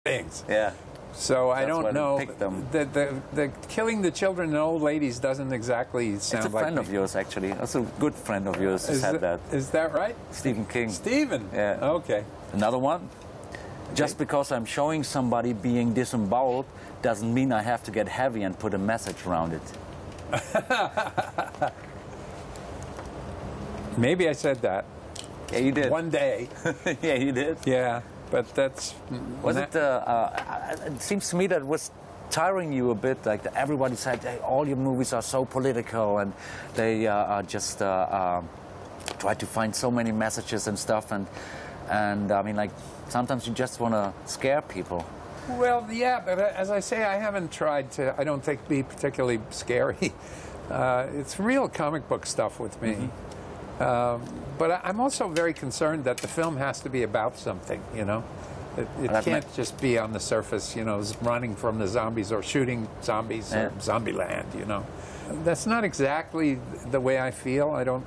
things. Yeah. So I don't know. Them. The killing the children and old ladies doesn't exactly sound like. It's a friend of yours, actually. That's a good friend of yours who said that. Is that right? Stephen King. Stephen. Yeah. Okay. Another one. Just because I'm showing somebody being disemboweled doesn't mean I have to get heavy and put a message around it. Maybe I said that. Yeah, you did. One day. Yeah, you did. Yeah, but that's... Was it... it seems to me that it was tiring you a bit, like everybody said, hey, all your movies are so political and they just try to find so many messages and stuff, and I mean, like, sometimes you just want to scare people. Well, yeah, but as I say, I haven't tried to, I don't think, be particularly scary. It's real comic book stuff with me. But I'm also very concerned that the film has to be about something, you know? It can't just be on the surface, you know, running from the zombies or shooting zombies or Zombieland, you know? That's not exactly the way I feel.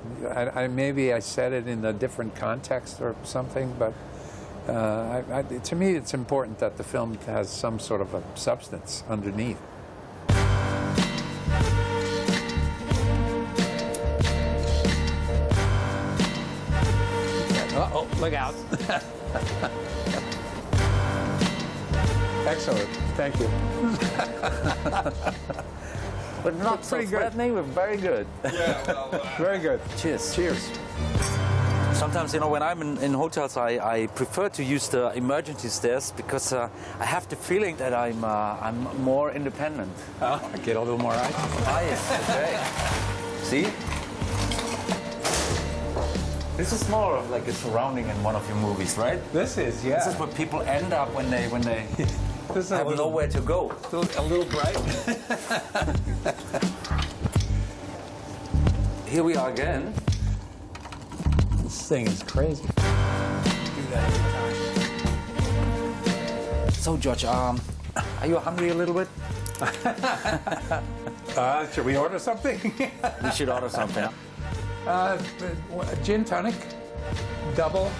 Maybe I said it in a different context or something, but to me it's important that the film has some sort of a substance underneath. Uh-oh, look out. Excellent, thank you. But not so threatening, but very good. Yeah, well, very good. Cheers. Cheers. Sometimes, you know, when I'm in hotels, I prefer to use the emergency stairs because I have the feeling that I'm more independent. I get a little more ice. Ice, okay. See? This is more of like a surrounding in one of your movies, right? This is, yeah. This is where people end up when they have nowhere to go. A little bright. Here we are again. This thing is crazy. Do that anytime. So, George, are you hungry a little bit? Should we order something? We should order something. Gin tonic, double,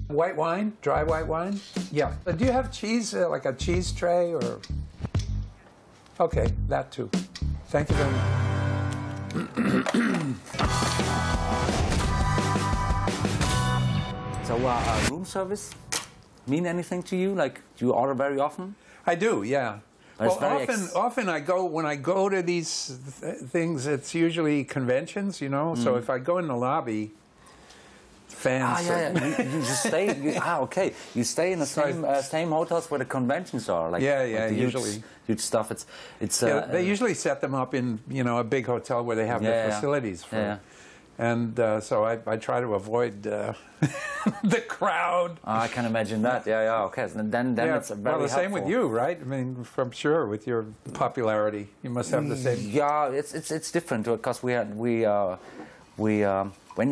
white wine, dry white wine. Yeah. Do you have cheese, like a cheese tray, or? Okay, that too. Thank you very much. So, room service mean anything to you? Like, do you order very often? I do, yeah. Well, often when I go to these things, it's usually conventions, you know. So if I go in the lobby, fans. You just stay. Okay. You stay in the same hotels where the conventions are. Like, like the usually huge stuff. They usually set them up in, you know, a big hotel where they have the facilities for. Yeah. And so I try to avoid the crowd. I can imagine that. Yeah. Okay. So then it's very well, the same helpful. with you, right? I mean, from sure, with your popularity, you must have the same. Yeah, it's different because when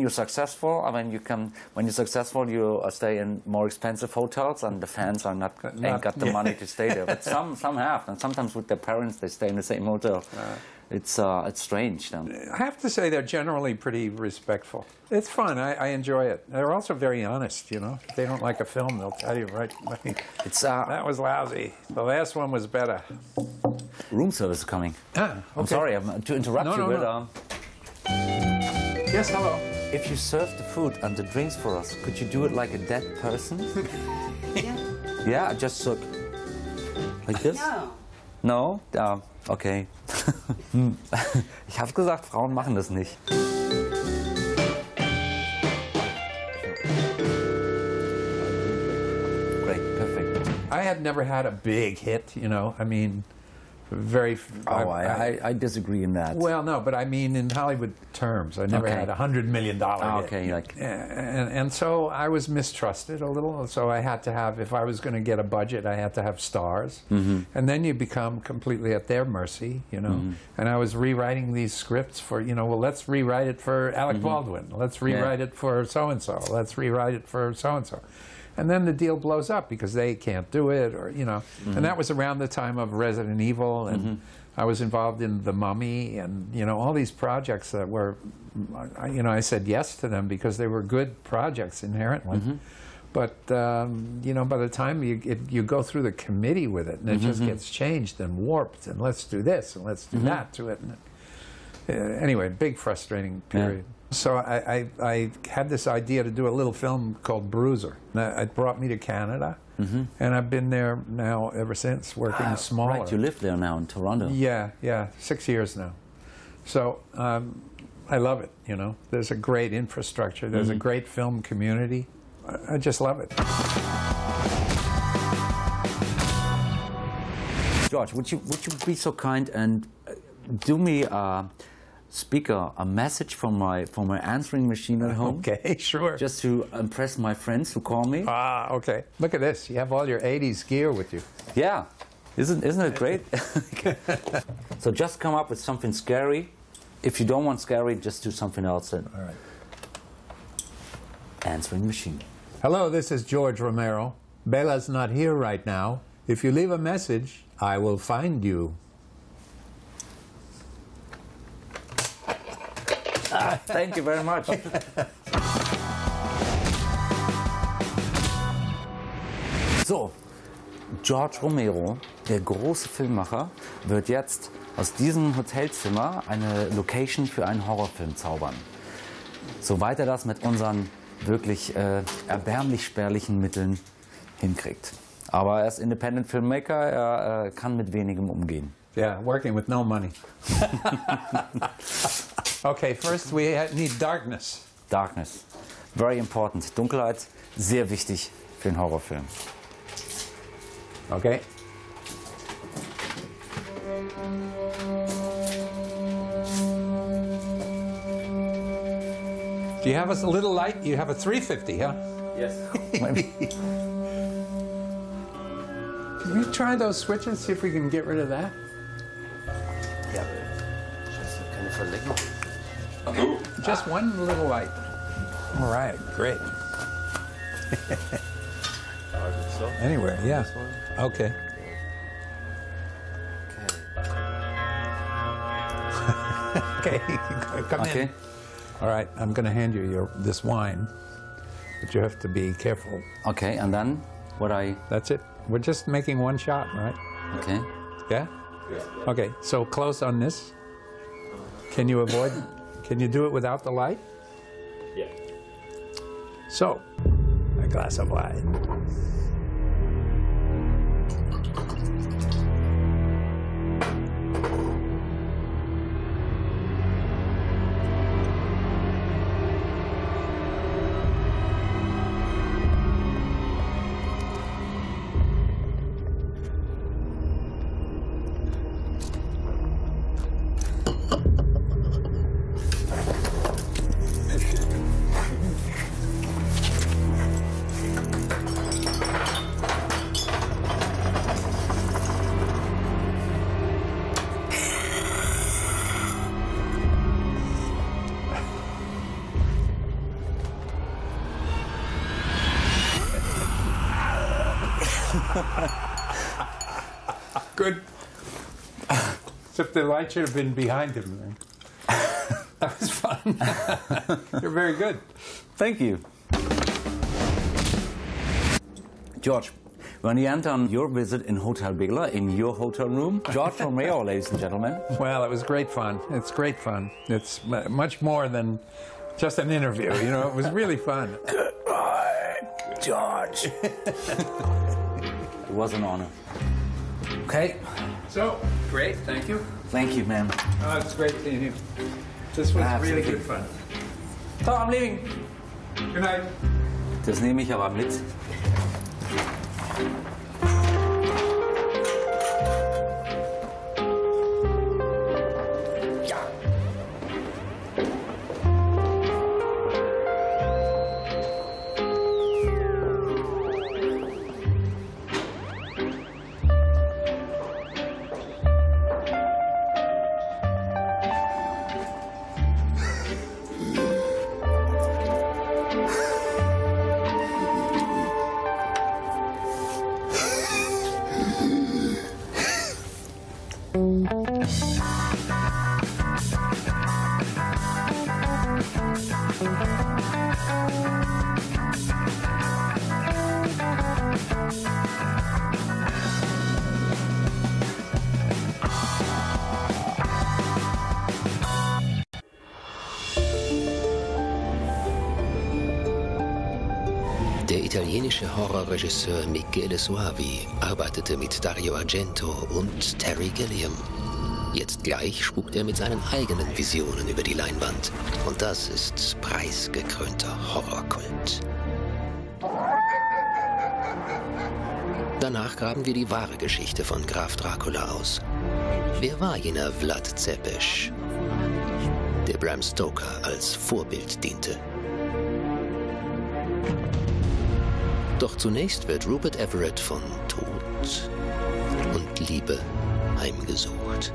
you're successful, I mean, when you're successful, you stay in more expensive hotels, and the fans are ain't got the money to stay there. But some have, and sometimes with their parents, they stay in the same hotel. It's strange. Then. I have to say they're generally pretty respectful. It's fun. I enjoy it. They're also very honest. You know, if they don't like a film, they'll tell you right. That was lousy. The last one was better. Room service is coming. Okay. I'm sorry to interrupt you, but yes, hello. If you serve the food and the drinks for us, could you do it like a dead person? Yeah. Yeah, just like this. No. No? Okay. Ich habe gesagt, Frauen machen das nicht. Great, perfect. I had never had a big hit, you know. I mean, I disagree in that. Well, no, but I mean in Hollywood terms. I never had $100 million hit. Okay, like. And so I was mistrusted a little. So I had to have, if I was going to get a budget, I had to have stars. And then you become completely at their mercy, you know. And I was rewriting these scripts for, you know, well, let's rewrite it for Alec Baldwin. Let's rewrite it for so-and-so. Let's rewrite it for so-and-so. And then the deal blows up because they can't do it, or, you know. And that was around the time of Resident Evil, and I was involved in The Mummy, and, you know, all these projects that were, you know, I said yes to them because they were good projects inherently. But you know, by the time you go through the committee with it, and it just gets changed and warped, and let's do this and let's do that to it. And, anyway, big frustrating period. So I had this idea to do a little film called Bruiser. It brought me to Canada, and I've been there now ever since, working smaller. Right, you live there now in Toronto. Yeah, 6 years now. So I love it, you know. There's a great infrastructure. There's a great film community. I just love it. George, would you be so kind and do me a message from my answering machine at home? Okay, sure. Just to impress my friends who call me. Ah, okay. Look at this. You have all your 80s gear with you. Yeah. Isn't it great? So just come up with something scary. If you don't want scary, just do something else. Then. All right. Answering machine. Hello, this is Georg Romero. Bela's not here right now. If you leave a message, I will find you. Thank you very much. So, Georg Romero, der große Filmemacher, wird jetzt aus diesem Hotelzimmer eine Location für einen Horrorfilm zaubern. Soweit er das mit unseren wirklich erbärmlich spärlichen Mitteln hinkriegt. Aber er ist Independent Filmmaker, er kann mit wenigem umgehen. Yeah, working with no money. Okay, first we need darkness. Darkness. Very important. Dunkelheit, sehr wichtig für einen Horrorfilm. Okay. Do you have a little light? You have a 350, huh? Yes. Can we try those switches, see if we can get rid of that? Ja. Kann ich verlegen? Just one little light. All right, great. Anywhere, yeah. Okay. Okay, come in. All right, I'm going to hand you this wine, but you have to be careful. Okay, and then what That's it. We're just making one shot, right? Okay. Yeah? Okay, so close on this. Can you do it without the light? Yeah. So, a glass of wine. Good. Except the light should have been behind him. That was fun. You're very good. Thank you. George, when you enter on your visit in Hotel Bela, in your hotel room, Georg Romero, ladies and gentlemen. Well, it was great fun. It's great fun. It's much more than just an interview, you know. It was really fun. Goodbye, George. It was an honor. Okay. So, great. Thank you. Thank you, man. Oh, it's great seeing you. This was really good fun. So, I'm leaving. Good night. Das nehme ich aber mit. italienische Horrorregisseur Michele Soavi arbeitete mit Dario Argento und Terry Gilliam. Jetzt gleich spukt er mit seinen eigenen Visionen über die Leinwand. Und das ist preisgekrönter Horrorkult. Danach graben wir die wahre Geschichte von Graf Dracula aus. Wer war jener Vlad Tepes, der Bram Stoker als Vorbild diente? Doch zunächst wird Rupert Everett von Tod und Liebe heimgesucht.